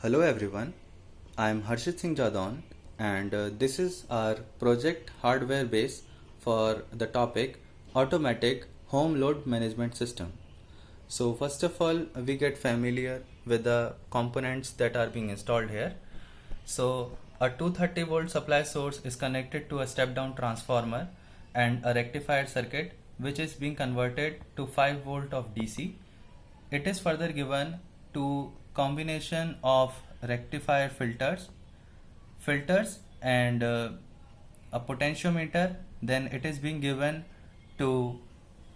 Hello everyone, I am Harshit Singh Jadon and this is our project hardware base for the topic automatic home load management system. So first of all we get familiar with the components that are being installed here. So a 230 volt supply source is connected to a step down transformer and a rectifier circuit which is being converted to 5 volt of DC. It is further given to combination of rectifier filters and a potentiometer. Then it is being given to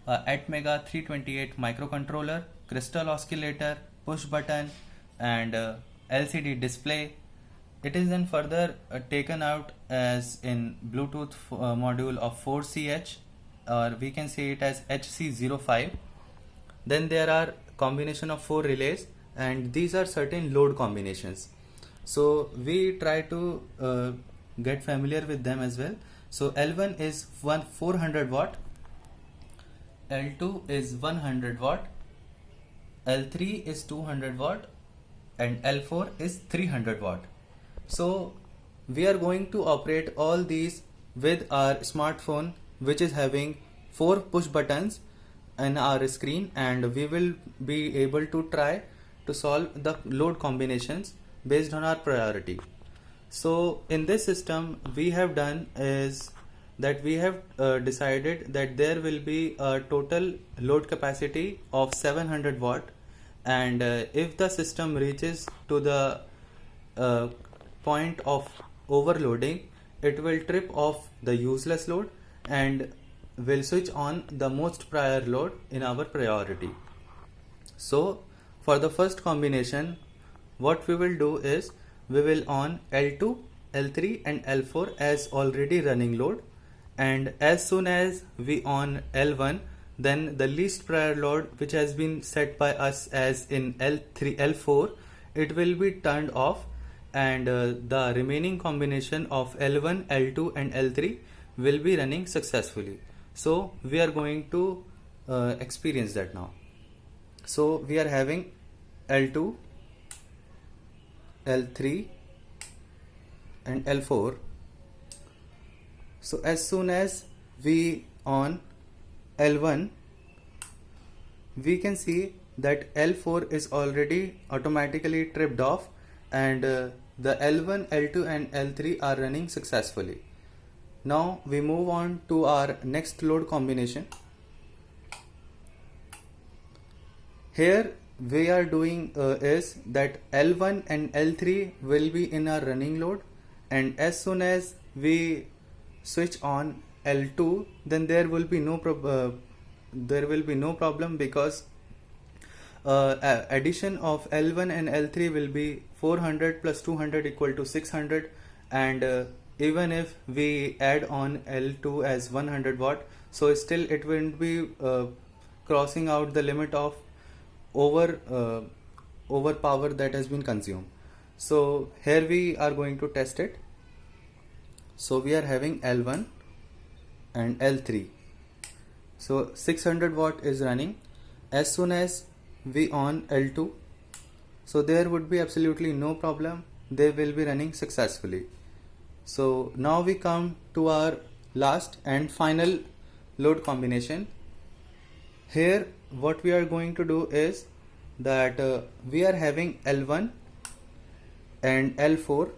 a Atmega 328 microcontroller, crystal oscillator, push button and LCD display. It is then further taken out as in Bluetooth module of 4CH, or we can say it as HC05. Then there are combination of 4 relays and these are certain load combinations. So we try to get familiar with them as well. So L1 is 400 watt, L2 is 100 watt, L3 is 200 watt and L4 is 300 watt. So we are going to operate all these with our smartphone, which is having 4 push buttons in our screen, and we will be able to try to solve the load combinations based on our priority. So in this system we have done is that we have decided that there will be a total load capacity of 700 watt, and if the system reaches to the point of overloading, it will trip off the useless load and will switch on the most prior load in our priority. So for the first combination, what we will do is we will on L2, L3 and L4 as already running load, and as soon as we on L1, then the least prior load which has been set by us as in L3, L4, it will be turned off, and the remaining combination of L1, L2 and L3 will be running successfully. So we are going to experience that now. So we are having L2, L3 and L4. So as soon as we on L1, we can see that L4 is already automatically tripped off, and the L1, L2 and L3 are running successfully. Now we move on to our next load combination. Here we are doing is that L1 and L3 will be in our running load, and as soon as we switch on L2, then there will be no problem because addition of L1 and L3 will be 400 plus 200 equal to 600, and even if we add on L2 as 100 watt, so still it won't be crossing out the limit of over power that has been consumed. So here we are going to test it. So we are having L1 and L3. So 600 watt is running. As soon as we on L2, so there would be absolutely no problem, they will be running successfully. So now we come to our last and final load combination. Here what we are going to do is that we are having L1 and L4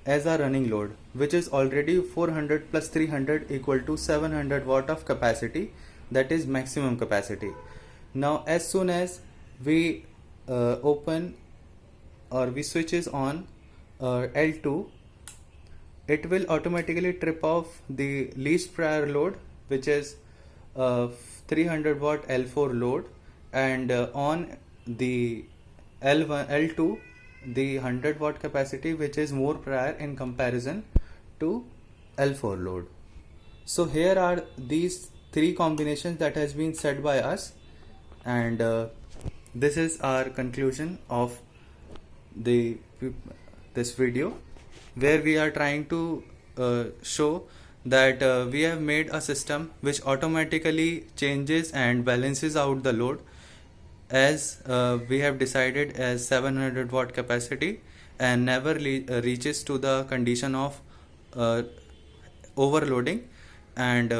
as our running load, which is already 400 plus 300 equal to 700 watt of capacity, that is maximum capacity. Now as soon as we open or we switches on L2, it will automatically trip off the least prior load, which is 300 watt L4 load, and on the L1, L2, the 100 watt capacity, which is more prior in comparison to L4 load. So here are these 3 combinations that has been set by us, and this is our conclusion of this video, where we are trying to show that we have made a system which automatically changes and balances out the load as we have decided as 700 watt capacity and never reaches to the condition of uh, overloading, and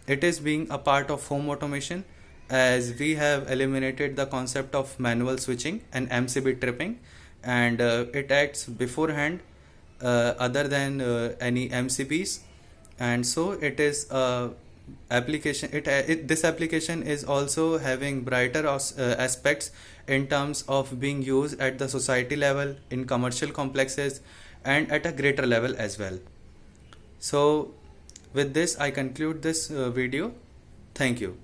it is being a part of home automation as we have eliminated the concept of manual switching and MCB tripping, and it acts beforehand other than any MCBs, and so it is application this application is also having brighter aspects in terms of being used at the society level, in commercial complexes, and at a greater level as well. So with this I conclude this video. Thank you.